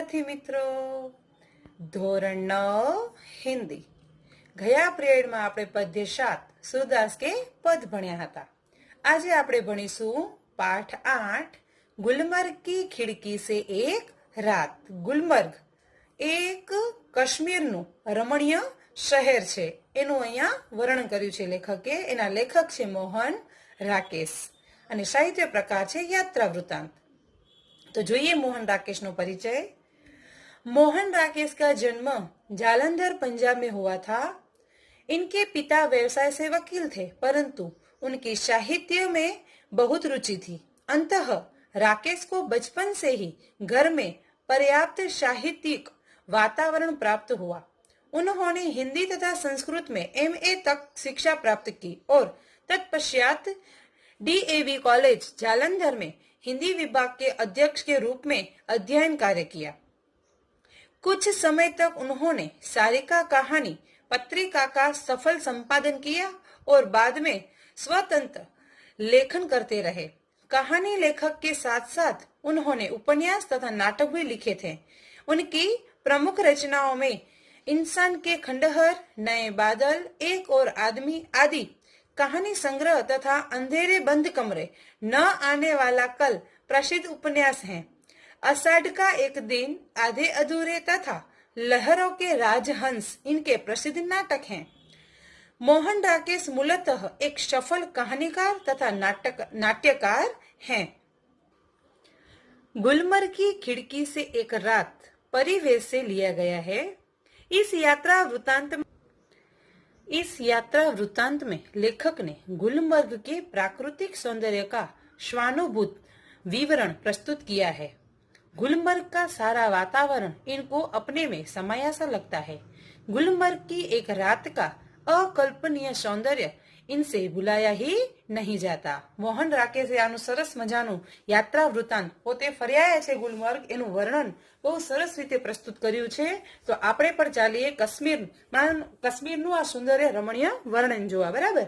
વિદ્યાર્થી મિત્રો, ધોરણ 9 હિન્દી ગયા પિરિયડમાં આપણે પદ્ય 7 સુરદાસ કે પદ ભણ્યા હતા. આજે આપણે ભણીશું પાઠ 8 ગુલમર્ગ કી ખિડકી સે એક રાત. ગુલમર્ગ એક કાશ્મીરનું રમણીય શહેર છે. એનું અહીંયા વર્ણન કર્યું છે લેખકે. એના લેખક છે મોહન રાકેશ અને સાહિત્ય પ્રકાર છે યાત્રા વૃત્તાંત. तो જોઈએ मोहन राकेश नो परिचय. मोहन राकेश का जन्म जालंधर पंजाब में हुआ था. इनके पिता व्यवसाय से वकील थे, परंतु उनकी साहित्य में बहुत रुचि थी. अंततः राकेश को बचपन से ही घर में पर्याप्त साहित्यिक वातावरण प्राप्त हुआ. उन्होंने हिंदी तथा संस्कृत में MA तक शिक्षा प्राप्त की और तत्पश्चात DAV कॉलेज जालंधर में हिंदी विभाग के अध्यक्ष के रूप में अध्ययन कार्य किया. कुछ समय तक उन्होंने सारिका कहानी पत्रिका का सफल संपादन किया और बाद में स्वतंत्र लेखन करते रहे. कहानी लेखक के साथ साथ उन्होंने उपन्यास तथा नाटक भी लिखे थे. उनकी प्रमुख रचनाओं में इंसान के खंडहर, नए बादल, एक और आदमी आदि कहानी संग्रह तथा अंधेरे बंद कमरे, न आने वाला कल प्रसिद्ध उपन्यास हैं. अषाढ़ का एक दिन, आधे अधूरे तथा लहरों के राजहंस इनके प्रसिद्ध नाटक हैं. मोहन राकेश मूलतः एक सफल कहानीकार तथा नाट्यकार हैं. गुलमर्ग की खिड़की से एक रात परिवेश से लिया गया है. इस यात्रा वृत्तांत में लेखक ने गुलमर्ग के प्राकृतिक सौंदर्य का स्वानुभूत विवरण प्रस्तुत किया है. गुलमर्ग का सारा वातावरण इनको अपने में समाया सा लगता है. गुलमर्ग की एक रात का अकल्पनीय सौंदर्य इनसे भुलाया ही नहीं जाता. मोहन राकेशे आनु सरस मजानु यात्रा वृत्तांत पोते फर्याया छे गुलमर्ग एनु वर्णन बहु सरस रीते प्रस्तुत कर्યું છે. તો આપણે પણ ચાલીએ કાશ્મીરનું આ સુંદર રમણીય વર્ણન જોવા. બરાબર?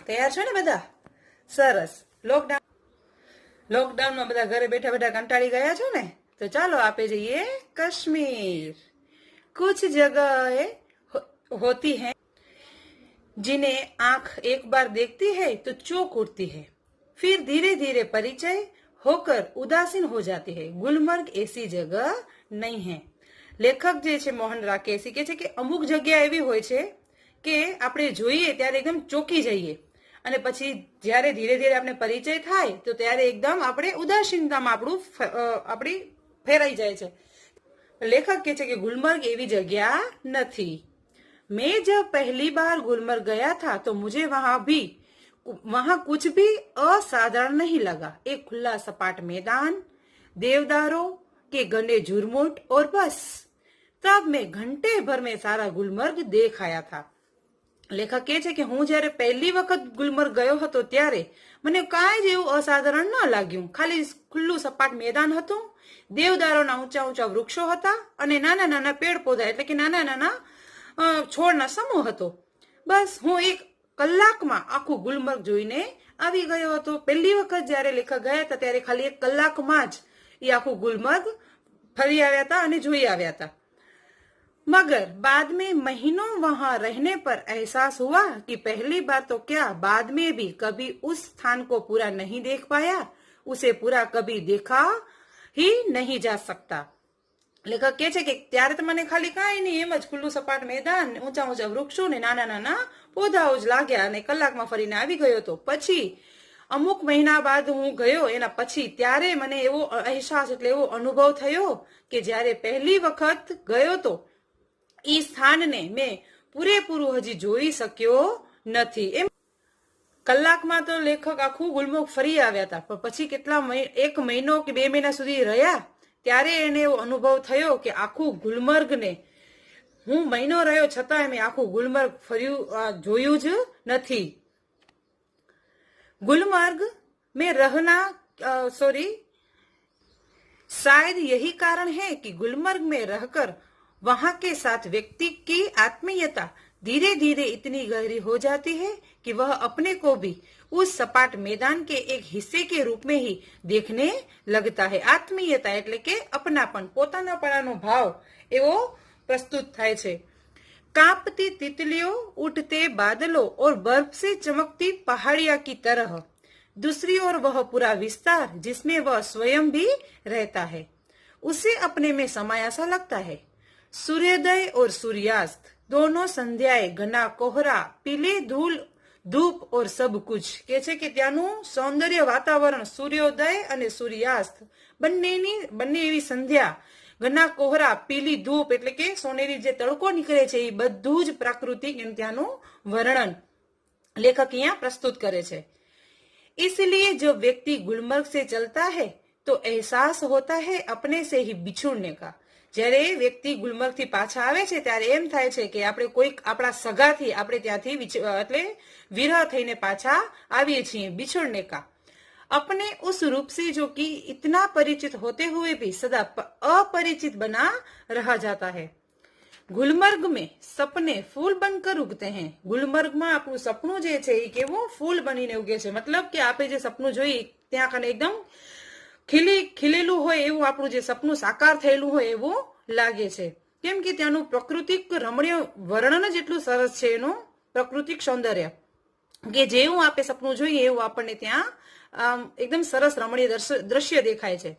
તૈયાર છો ને બધા? સરસ. લોકડાઉનમાં બધા ઘરે બેઠા બેઠા કંટાળી ગયા છો ને? તો ચાલો આપે જઈએ कश्मीर. कुछ जगह होती हैं जिन्हें आंख एक बार देखती है तो चौंक उठती है, फिर धीरे धीरे परिचय होकर उदासीन हो जाती है. गुलमर्ग ऐसी जगह नहीं है. લેખક જે છે મોહન રાકેશ કહે છે કે અમુક જગ્યા એવી હોય છે કે આપણે જોઈએ ત્યારે એકદમ ચોંકી જઈએ અને પછી જ્યારે ધીરે ધીરે આપણે પરિચય થાય તો ત્યારે એકદમ આપણે ઉદાસીનતામાં આપણી ફેરાઈ જાય છે. લેખક કહે છે કે ગુલમર્ગ એવી જગ્યા નથી. मैं जब पहली बार गुलमर्ग गया था तो मुझे वहां कुछ भी असाधारण नहीं लगा. एक खुला सपाट मैदान, देवदारों के घने झुरमुट और बस. तब मैं घंटे भर में सारा गुलमर्ग देख आया था. લેખક કહે છે કે હું જયારે પહેલી વખત ગુલમર્ગ ગયો હતો ત્યારે મને કાંઈ જ એવું અસાધારણ ન લાગ્યું. ખાલી ખુલ્લું સપાટ મેદાન હતું, દેવદારોના ઊંચા ઊંચા વૃક્ષો હતા અને નાના નાના પેડ પૌધા એટલે કે નાના નાના છોડના સમૂહ હતો. બસ હું એક કલાકમાં આખું ગુલમર્ગ જોઈને આવી ગયો હતો. પહેલી વખત જયારે લેખક ગયા હતા ત્યારે ખાલી એક કલાકમાં જ એ આખું ગુલમર્ગ ફરી આવ્યા હતા અને જોઈ આવ્યા હતા. मगर बाद में महीनों वहां रहने पर एहसास हुआ कि पहली बार तो क्या, बाद में भी कभी उस स्थान को पूरा नहीं देख पाया, उसे पूरा कभी देखा ही नहीं जा सकता. લેખક કહે છે કે ત્યારે તો મને ખાલી કાંઈ નહીં, એમ જ ખુલ્લું સપાટ મેદાન, ઊંચા ઊંચા વૃક્ષો ને નાના નાના પૌધાઓ જ લાગ્યા અને કલાકમાં ફરીને આવી ગયો હતો. પછી અમુક મહિના બાદ હું ગયો એના પછી ત્યારે મને એવો અહેસાસ એટલે એવો અનુભવ થયો કે જ્યારે પહેલી વખત ગયો તો એ સ્થાનને મેં પૂરેપૂરું હજી જોઈ શક્યો નથી. એમ કલાકમાં તો લેખક આખું ગુલમર્ગ ફરી આવ્યા હતા, પણ પછી એક મહિનો કે 2 મહિના સુધી રહ્યા ત્યારે એને એવો અનુભવ થયો કે આખું ગુલમર્ગને હું મહિનો રહ્યો છતાં મેં આખું ગુલમર્ગ જોયું જ નથી. गुलमर्ग में रहना शायद यही कारण है कि गुलमर्ग में रहकर वहां के साथ व्यक्ति की आत्मीयता धीरे धीरे इतनी गहरी हो जाती है कि वह अपने को भी उस सपाट मैदान के एक हिस्से के रूप में ही देखने लगता है। आत्मीयता એટલે કે અપનાપણ, પોતાનાપણાનો ભાવ એવો પ્રસ્તુત થાય છે। कांपती तितलियों, उठते बादलों और बर्फ से चमकती पहाड़ियां की तरह दूसरी ओर वह पूरा विस्तार जिसमें वह स्वयं भी रहता है उसे अपने में समाया सा लगता है। सूर्योदय और सूर्यास्त दोनों संध्याएं, घना कोहरा, पीले धूप और सब कुछ કે છે કે ત્યાંનું સૌંદર્ય વાતાવરણ, સૂર્યોદય અને સૂર્યાસ્ત બંને એવી સંધ્યા, ઘના કોહરા, પીલી ધૂપ એટલે કે સોનેરી જે તડકો નીકળે છે એ બધું જ પ્રાકૃતિક ત્યાંનું વર્ણન લેખક અહીંયા પ્રસ્તુત કરે છે। इसलिए जो व्यक्ति गुलमर्ग से चलता है तो एहसास होता है अपने से ही बिछुड़ने का। જ્યારે વ્યક્તિ ગુલમર્ગ થી પાછા આવે છે ત્યારે એમ થાય છે કે આપણે કોઈક આપણા સગાથી આપણે ત્યાંથી એટલે વિરહ થઈને પાછા આવીએ છીએ। बिछुड़ने का अपने उस रूप से जो कि इतना परिचित होते हुए भी सदा अपरिचित बना रह जाता है। गुलमर्ग में सपने फूल बनकर उगते हैं। गुलमर्ग में આપણું સપનું જે છે એ કેવું ફૂલ બનીને ઉગે છે। મતલબ કે આપણે જે સપનું જોઈ ત્યાં કને એકદમ ખીલેલું હોય એવું આપણું જે સપનું સાકાર થયેલું હોય એવું લાગે છે। કેમ કે ત્યાંનું પ્રાકૃતિક રમણીય વર્ણન જ એટલું સરસ છે, એનું પ્રાકૃતિક સૌંદર્ય કે જેવું આપણે સપનું જોઈએ એવું આપણને ત્યાં एकदम सरस रमणीय दृश्य देखाय छे।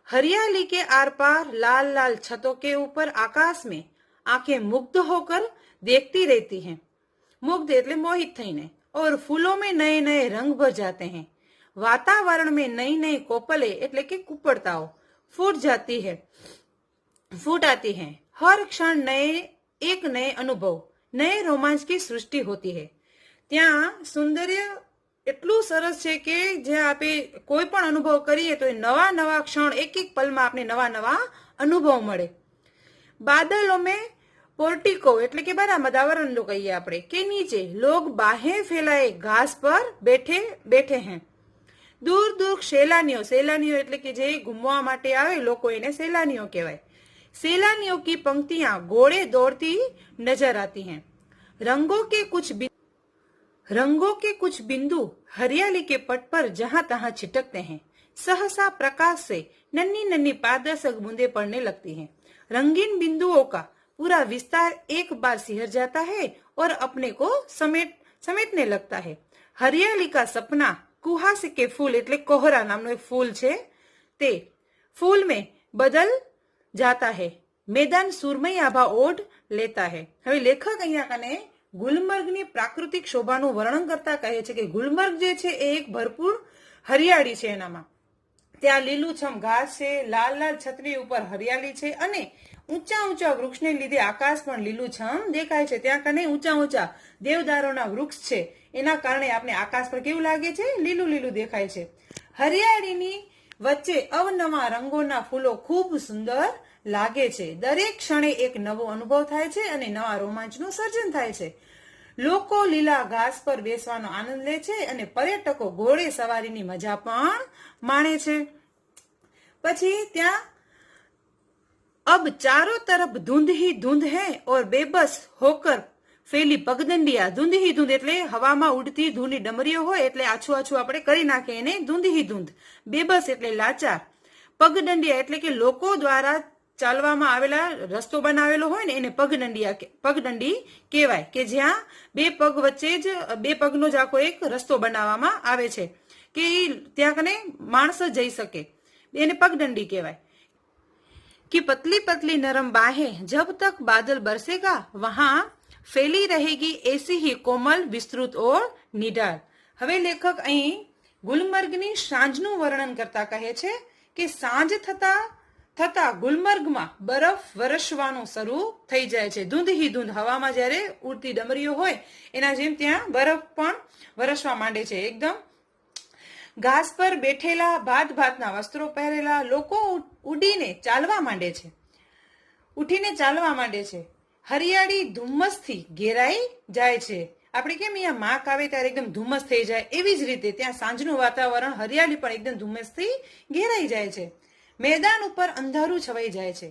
हरियाली के आर पार लाल लाल छतों के ऊपर आकाश में आंखें मुग्ध होकर देखती रहती हैं। मुग्ध એટલે मोहित થઈને। और फूलों में नए नए रंग भर जाते हैं। वातावरण में नई नई कोपले એટલે કે કુપળતાઓ फूट आती हैं। हर क्षण एक नए अनुभव, नए रोमांच की सृष्टि होती है। ત્યાં સૌંદર્ય એટલું સરસ છે કે જે આપણે કોઈ પણ અનુભવ કરીએ તો નવા નવા ક્ષણ એક એક પલમાં આપણે નવા નવા અનુભવ મળે। बादलों में पोर्टिको એટલે કે વાતાવરણ જો કહીએ આપણે કે નીચે लोग बाहें फैलाए घास पर बैठे हैं। दूर दूर सैलानियों એટલે કે જે ઘૂમવા માટે આવે લોકો એને સैलानियों કહેવાય। सैलानियों की पंक्तियां घोड़े दौड़ती नजर आती हैं। रंगों के कुछ बिंदु हरियाली के पट पर जहां तहां छिटकते हैं। सहसा प्रकाश से नन्ही नन्ही पारदर्शक बूंदें पड़ने लगती हैं। रंगीन बिंदुओं का पूरा विस्तार एक बार सिहर जाता है और अपने को समेटने लगता है। हरियाली का सपना कुहासे के फूल એટલે કોહરા નામનું એક ફૂલ છે તે फूल में बदल जाता है। मैदान सुरमई आभा ओढ़ लेता है। હવે લેખક અહીંયા કને ગુલમર્ગની પ્રાકૃતિક શોભાનું વર્ણન કરતા કહે છે કે ગુલમર્ગ જે છે એ એક ભરપૂર હરિયાળી છે। એનામાં ત્યાં લીલુંછમ ઘાસ છે, લાલ લાલ છતરી ઉપર હરિયાળી છે અને ઊંચા ઊંચા વૃક્ષને લીધે આકાશ પણ લીલુંછમ દેખાય છે। ત્યાં કને ઊંચા ઊંચા દેવદારોના વૃક્ષ છે એના કારણે આપણે આકાશ પર કેવું લાગે છે, લીલું લીલું દેખાય છે। હરિયાળીની વચ્ચે અવનવા રંગોના ફૂલો ખૂબ સુંદર લાગે છે। દરેક ક્ષણે એક નવો અનુભવ થાય છે અને નવા રોમાંચનું સર્જન થાય છે। લોકો લીલા ઘાસ પર બેસવાનો આનંદ લે છે અને પર્યટકો ઘોડે સવારીની મજા પણ માણે છે। પછી ત્યાં अब चारों तरफ धुंध ही धुंध है और बेबस होकर ફેલી પગદંડિયા। ધૂંધ હી ધૂંધ એટલે હવામાં ઉડતી ધૂળની ડમરીઓ હોય એટલે આછું આછું આપણે કરી નાખે એને ધૂંધ હી ધૂંધ। બેબસ એટલે લાચાર। પગદંડિયા એટલે કે લોકો દ્વારા ચાલવામાં આવેલા રસ્તો બનાવેલો હોય ને એને પગદંડી કહેવાય કે જ્યાં બે પગ વચ્ચે જ બે પગનો જ આખો એક રસ્તો બનાવવામાં આવે છે કે ત્યાં કને માણસ જઈ શકે, એને પગદંડી કહેવાય। कि पतली पतली नरम बाहें जब तक बादल बरसेगा वहां फैली रहेगी ऐसी ही कोमल विस्तृत और निडार। હવે લેખક અહીં ગુલમર્ગની સાંજનું વર્ણન કરતા કહે છે કે સાંજ થતા ગુલમર્ગમાં બરફ વરસવાનું શરૂ થઈ જાય છે। ધૂંધ હી ધૂંધ હવામાં જ્યારે ઉડતી ડમરીઓ હોય એના જેમ ત્યાં બરફ પણ વરસવા માંડે છે। એકદમ ઘાસ પર બેઠેલા ભાત ભાતના વસ્ત્રો પહેરેલા લોકો ઉઠીને ચાલવા માંડે છે। હરિયાળી ધુમ્મસથી ઘેરાઈ જાય છે। આપણે કેમ અહીંયા માક આવે ત્યારે એકદમ ધુમ્મસ થઈ જાય એવી જ રીતે ત્યાં સાંજનું વાતાવરણ હરિયાળી પણ એકદમ ધુમ્મસથી ઘેરાઈ જાય છે। મેદાન ઉપર અંધારું છવાઈ જાય છે।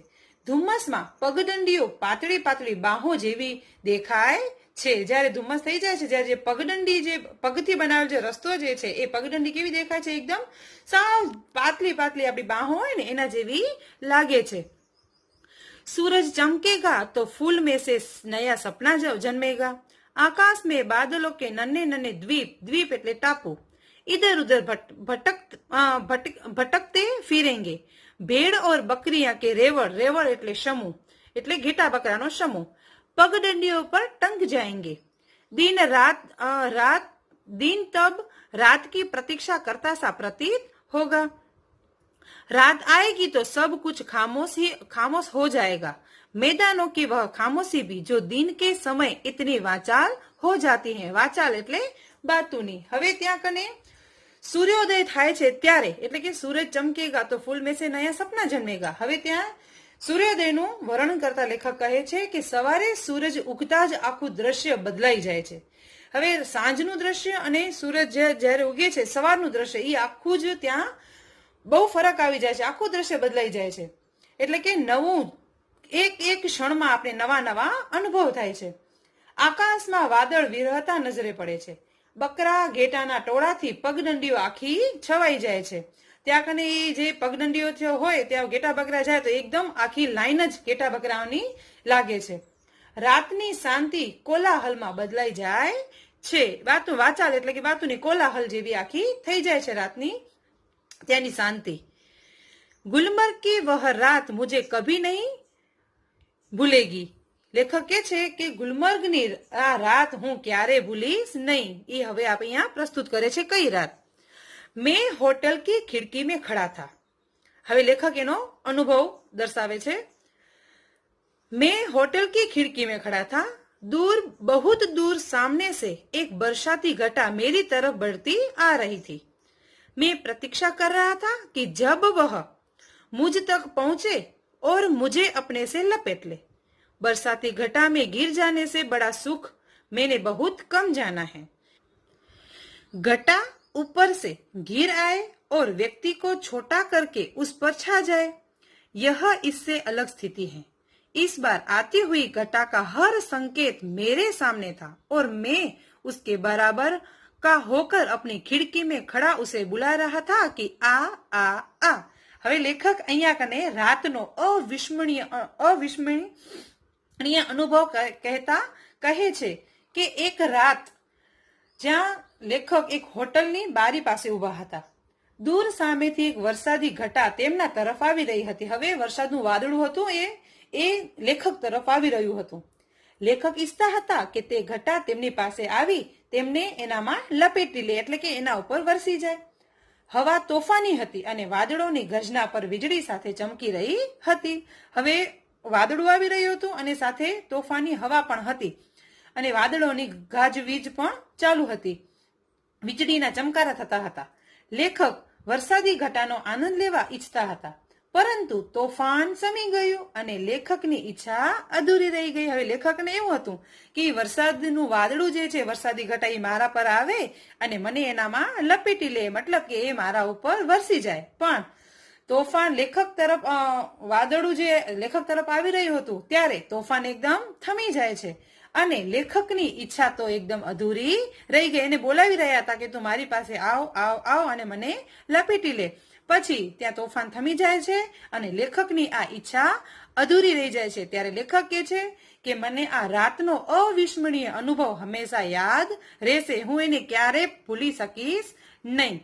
ધુમ્મસમાં પગદંડીઓ પાતળી પાતળી બાહો જેવી દેખાય છે. જ્યારે ધુમ્મસ થઈ જાય છે, જ્યારે જે પગદંડી જે પગથી બનાવેલ જે રસ્તો જે છે એ પગદંડી કેવી દેખાય છે? એકદમ સાવ પાતળી પાતળી આપણી બાહો હોય ને એના જેવી લાગે છે. सूरज चमकेगा तो फूल में से नया सपना जन्मेगा. आकाश में बादलों के नन्हे नन्हे द्वीप, द्वीप એટલે ટાપુ, इधर उधर भटकते फिरेंगे. भेड़ और बकरियां के रेवड़, रेवड़ એટલે સમૂહ, એટલે ઘેટા બકરાનો સમૂહ पगडंडियों पर टंग जाएंगे. दिन तब रात की प्रतीक्षा करता सा प्रतीत होगा. रात आएगी तो सब कुछ खामोश हो जाएगा. मैदानों की वह खामोशी भी जो दिन के समय इतनी वाचाल हो जाती है. वाचाल એટલે બાતુની. હવે ત્યાં કને સૂર્યોદય થાય છે ત્યારે, એટલે કે સૂરજ ચમકેગા તો ફૂલ મેં સે નયા સપના જન્મેગા. હવે ત્યાં સૂર્યોદયનું વર્ણન કરતા લેખક કહે છે કે સવારે સૂરજ ઉગતા જ આખું દ્રશ્ય બદલાઈ જાય છે. હવે સાંજનું દ્રશ્ય અને સૂરજ જ્યારે ઉગે છે સવારનું દ્રશ્ય એ આખું જ ત્યાં બહુ ફરક આવી જાય છે, આખું દ્રશ્ય બદલાઈ જાય છે. એટલે કે નવું એક એક ક્ષણમાં આપણે નવા નવા અનુભવ થાય છે. આકાશમાં વાદળ વિરહતા નજરે પડે છે. બકરા ઘેટાના ટોળાથી પગદંડીઓ આખી છવાઈ જાય છે. ત્યાં કને જે પગદંડીઓ હોય ત્યાં ઘેટા બકરા જાય તો એકદમ આખી લાઈન જ ઘેટા બકરાઓની લાગે છે. રાતની શાંતિ કોલાહલમાં બદલાઈ જાય છે. વાચાલ એટલે કે વાતુની કોલાહલ જેવી આખી થઈ જાય છે રાતની ત્યાંની શાંતિ. ગુલમર્ગ की वह रात मुझे कभी नहीं भूलेगी. લેખક કે છે કે ગુલમર્ગની આ રાત હું ક્યારે ભૂલીશ નહીં. એ હવે આપણે અહીંયા પ્રસ્તુત કરે છે કઈ રાત. મેં હોટલ की खिड़की में खड़ा था. હવે લેખક એનો અનુભવ દર્શાવે છે. मैं होटल की खिड़की में खड़ा था. दूर, बहुत दूर सामने से एक बरसाती घटा मेरी तरफ बढ़ती आ रही थी. मैं प्रतीक्षा कर रहा था कि जब वह मुझ तक पहुंचे और मुझे अपने से लपेट ले. बरसाती घटा में गिर जाने से बड़ा सुख मैंने बहुत कम जाना है. घटा ऊपर से गिर आए और व्यक्ति को छोटा करके उस पर छा जाए, यह इससे अलग स्थिति है. इस बार आती हुई घटा का हर संकेत मेरे सामने था और मैं उसके बराबर का होकर अपनी खिड़की में खड़ा उसे बुला रहा था कि आ आ आ. હવે લેખક અહીંયા કને રાતનો અવિસ્મરણીય અનુભવ કહેતા કહે છે કે એક રાત જ્યાં લેખક એક હોટલની બારી પાસે ઉભા હતા. દૂર સામેથી એક વરસાદી ઘટા તેમના તરફ આવી રહી હતી. હવે વરસાદનું વાદળું હતું એ લેખક તરફ આવી રહ્યું હતું. લેખક ઈચ્છતા હતા કે તે ઘટા તેમની પાસે આવી તેમને એનામાં લપેટી લે, એટલે કે એના ઉપર વરસી જાય. હવા તોફાની હતી અને વાદળોની ગર્જના પર વીજળી સાથે ચમકી રહી હતી. હવે વાદળું આવી રહ્યું હતું અને સાથે તોફાની હવા પણ હતી અને વાદળોની ગાજવીજ પણ ચાલુ હતી. વીજળીના ચમકારા થતા હતા. લેખક વરસાદી ઘટાનો આનંદ લેવા ઈચ્છતા હતા, પરંતુ તોફાન શમી ગયું અને લેખકની ઈચ્છા અધૂરી રહી ગઈ. હવે લેખકને એવું હતું કે વરસાદનું વાદળું જે છે, વરસાદી ઘટા એ મારા પર આવે અને મને એનામાં લપેટી લે, મતલબ કે એ મારા ઉપર વરસી જાય. પણ તોફાન વાદળું જે લેખક તરફ આવી રહ્યું હતું ત્યારે તોફાન એકદમ થમી જાય છે અને લેખકની ઈચ્છા તો એકદમ અધૂરી રહી ગઈ. એને બોલાવી રહ્યા હતા કે તું મારી પાસે આવ આવ આવ અને મને લપેટી લે. પછી ત્યાં તોફાન થમી જાય છે અને લેખકની આ ઈચ્છા અધૂરી રહી જાય છે. ત્યારે લેખક કહે છે કે મને આ રાતનો અવિસ્મરણીય અનુભવ હંમેશા યાદ રહેશે, હું એને ક્યારે ભૂલી શકીશ નહીં.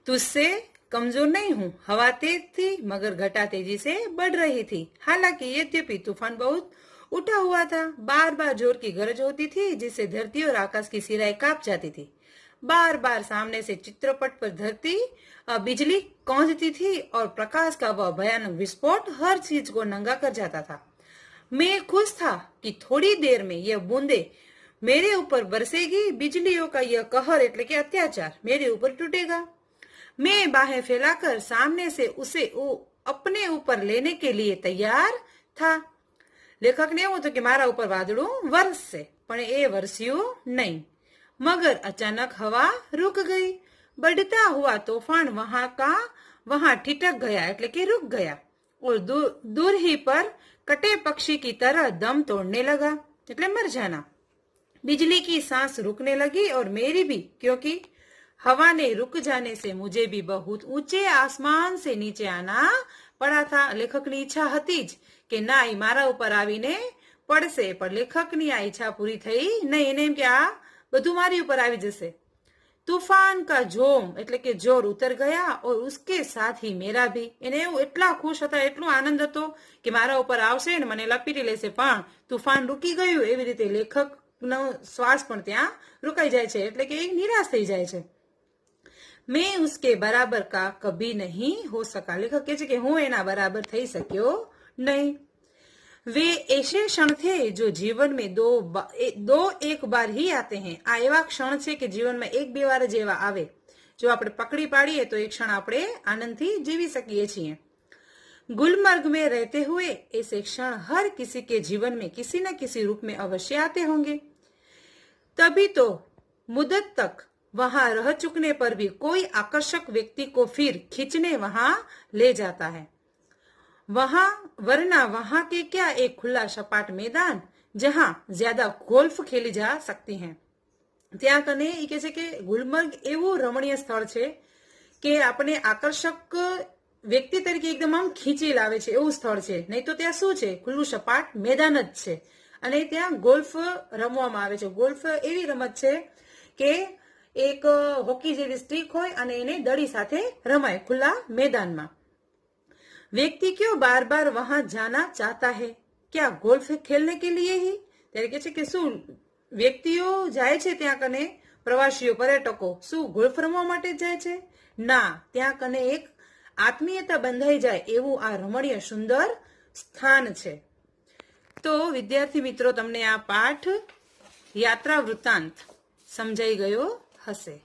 तुझसे कमजोर नहीं हूँ. हवा तेज थी मगर घटा तेजी से बढ़ रही थी. हालांकि यद्यपि तूफान बहुत उठा हुआ था, बार बार जोर की गरज होती थी जिससे धरती और आकाश की सिराएं कांप जाती थी. बार बार सामने से चित्रपट पर धरती बिजली कौंधती थी और प्रकाश का वह भयानक विस्फोट हर चीज को नंगा कर जाता था. मैं खुश था कि थोड़ी देर में यह बूंदे मेरे ऊपर बरसेगी. बिजलियों का यह कहर એટલે કે અત્યાચાર मेरे ऊपर टूटेगा. मैं बाहें फैलाकर सामने से उसे अपने ऊपर लेने के लिए तैयार था. લેખકને એવું હતું કે મારા ઉપર વાદળું વરસશે, પણ એ વરસ્યું નહીં. मगर अचानक हवा रुक गई. बढ़ता हुआ तूफान वहां ठिठक गया એટલે કે रुक गया. और दूर ही पर कटे पक्षी की तरह दम तोड़ने लगा, એટલે मर जाना। बिजली की सांस रुकने लगी और मेरी भी, क्योंकि हवा ने रुक जाने से मुझे भी बहुत ऊंचे आसमान से नीचे आना पड़ा था। લેખકની ઈચ્છા હતી જ કે ના એ મારા ઉપર આવીને પડશે, પણ લેખકની આ ઈચ્છા પૂરી થઈ નહીં। એને એમ કે આ બધું મારી ઉપર આવી જશે। तूफान का जोम એટલે કે જોર ઉતર ગયા और उसके साथ ही मेरा भी। એને એટલા ખુશ હતા, એટલો આનંદ હતો કે મારા ઉપર આવશે ને મને લપેટી લેશે, પણ તૂફાન રૂકી ગયું। એવી રીતે લેખકનો શ્વાસ પણ ત્યાં રોકાઈ જાય છે, એટલે કે નિરાશ થઈ જાય છે। मैं उसके बराबर का कभी नहीं हो सका। लेखक कहे कि हूँ एना बराबर थई सक्यो नहीं। वे ऐसे क्षण थे जो जीवन में दो एक बार ही आते हैं। आ एवा क्षण छे कि जीवन में एक बे वार जेवा आवे, जो आपणे पकड़ी पाड़ीए तो एक क्षण आपणे आनंदथी जीवी सकीए छीए। गुलमर्ग में रहते हुए ऐसे क्षण हर किसी के जीवन में किसी न किसी रूप में अवश्य आते होंगे। तभी तो मुद्दत तक वहां रह चुकने पर भी कोई आकर्षक व्यक्ति को फिर खींचने वहां ले जाता है। वहां वरना वहां के क्या एक खुला सपाट मैदान जहां ज्यादा गोल्फ खेली जा सकती है। ત્યાં કને એ કહે છે કે ગુલમર્ગ એવું રમણીય સ્થળ છે કે આપણે આકર્ષક વ્યક્તિ તરીકે એકદમ આમ ખીચી લાવે છે એવું સ્થળ છે। નહીં તો ત્યાં શું છે, ખુલ્લું સપાટ મેદાન જ છે અને ત્યાં ગોલ્ફ રમવામાં આવે છે। ગોલ્ફ એવી રમત છે કે એક હોકી જેવી સ્ટીક હોય અને એને દડી સાથે રમાય खुला मैदाનમાં। व्यक्ति क्यों बार बार वहां जाना चाहता है? क्या गोल्फ खेलने के लिए ही? ત્યારે કે છે કે શું વ્યક્તિઓ જાય છે ત્યાં કને, પ્રવાસીઓ પર્યટકો શું ગોલ્ફ રમવા માટે જાય છે? ના, ત્યાં કને એક આત્મીયતા બંધાઈ જાય એવું આ રમણીય સુંદર સ્થાન છે। તો વિદ્યાર્થી મિત્રો, તમને આ પાઠ યાત્રા વૃત્તાંત સમજાઈ ગયો હશે।